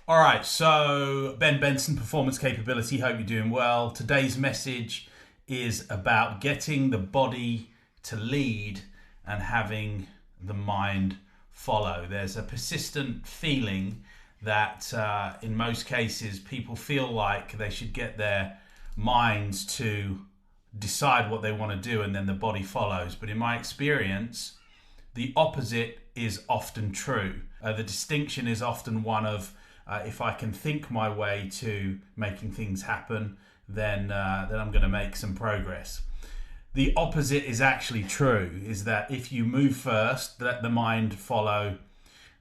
All right, so Ben Benson, Performance Capability. Hope you're doing well. Today's message is about getting the body to lead and having the mind follow. There's a persistent feeling that in most cases people feel like they should get their minds to decide what they want to do and then the body follows. But in my experience, the opposite is often true. The distinction is often one of if I can think my way to making things happen, then I'm going to make some progress. The opposite is actually true, is that if you move first, let the mind follow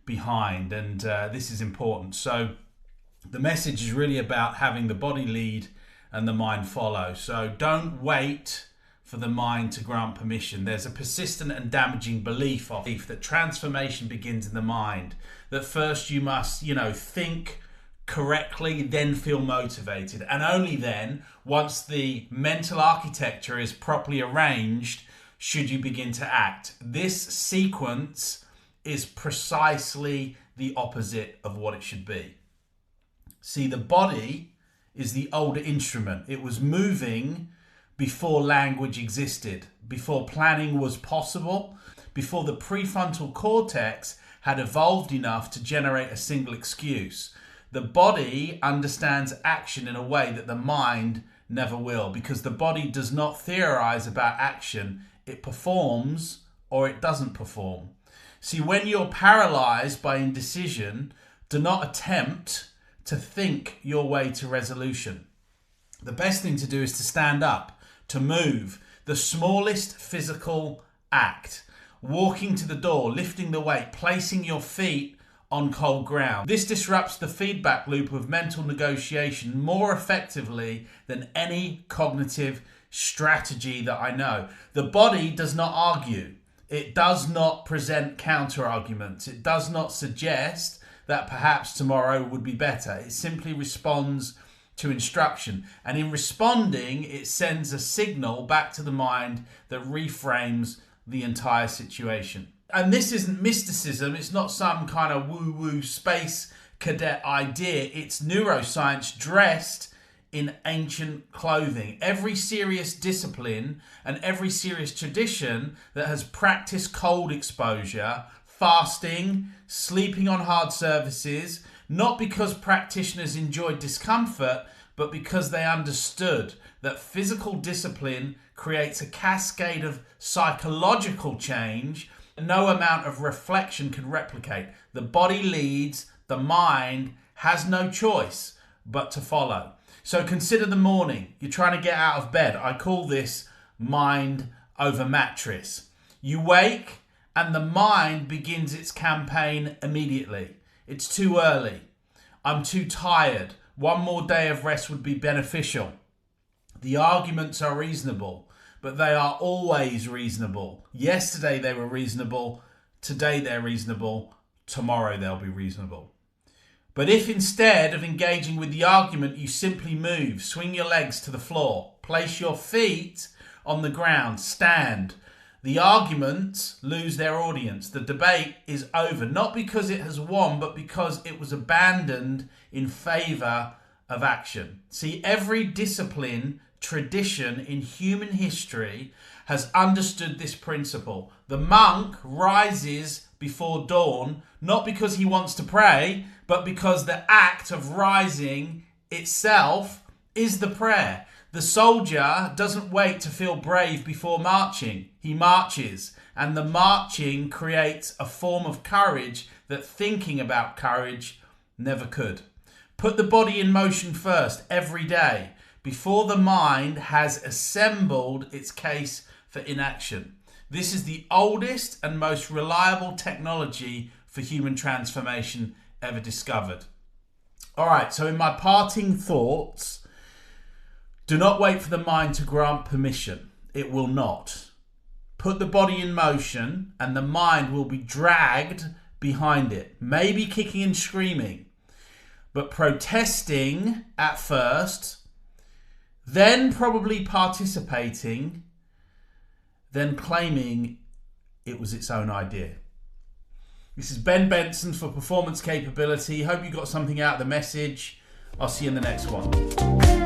behind. And this is important. So the message is really about having the body lead and the mind follow. So don't wait for the mind to grant permission. There's a persistent and damaging belief that transformation begins in the mind. That first you must, think correctly, then feel motivated. And only then, once the mental architecture is properly arranged, should you begin to act. This sequence is precisely the opposite of what it should be. See, the body is the older instrument. It was moving before language existed, before planning was possible, before the prefrontal cortex had evolved enough to generate a single excuse. The body understands action in a way that the mind never will, because the body does not theorize about action. It performs or it doesn't perform. See, when you're paralyzed by indecision, do not attempt to think your way to resolution. The best thing to do is to stand up, to move, the smallest physical act, walking to the door, lifting the weight, placing your feet on cold ground. This disrupts the feedback loop of mental negotiation more effectively than any cognitive strategy that I know. The body does not argue. It does not present counter arguments. It does not suggest that perhaps tomorrow would be better. It simply responds to instruction. And in responding, it sends a signal back to the mind that reframes the entire situation. And this isn't mysticism. It's not some kind of woo-woo space cadet idea. It's neuroscience dressed in ancient clothing. Every serious discipline and every serious tradition that has practiced cold exposure, fasting, sleeping on hard surfaces, not because practitioners enjoyed discomfort, but because they understood that physical discipline creates a cascade of psychological change no amount of reflection can replicate. The body leads, the mind has no choice but to follow. So consider the morning. You're trying to get out of bed. I call this mind over mattress. You wake and the mind begins its campaign immediately. It's too early. I'm too tired. One more day of rest would be beneficial. The arguments are reasonable, but they are always reasonable. Yesterday they were reasonable. Today they're reasonable. Tomorrow they'll be reasonable. But if instead of engaging with the argument, you simply move, swing your legs to the floor, place your feet on the ground, stand, the arguments lose their audience. The debate is over, not because it has won, but because it was abandoned in favor of action. See, every discipline, tradition in human history has understood this principle. The monk rises before dawn, not because he wants to pray, but because the act of rising itself is the prayer. The soldier doesn't wait to feel brave before marching. He marches, and the marching creates a form of courage that thinking about courage never could. Put the body in motion first every day before the mind has assembled its case for inaction. This is the oldest and most reliable technology for human transformation ever discovered. All right, so in my parting thoughts, do not wait for the mind to grant permission. It will not. Put the body in motion and the mind will be dragged behind it, maybe kicking and screaming, but protesting at first, then probably participating, then claiming it was its own idea. This is Ben Benson for Performance Capability. Hope you got something out of the message. I'll see you in the next one.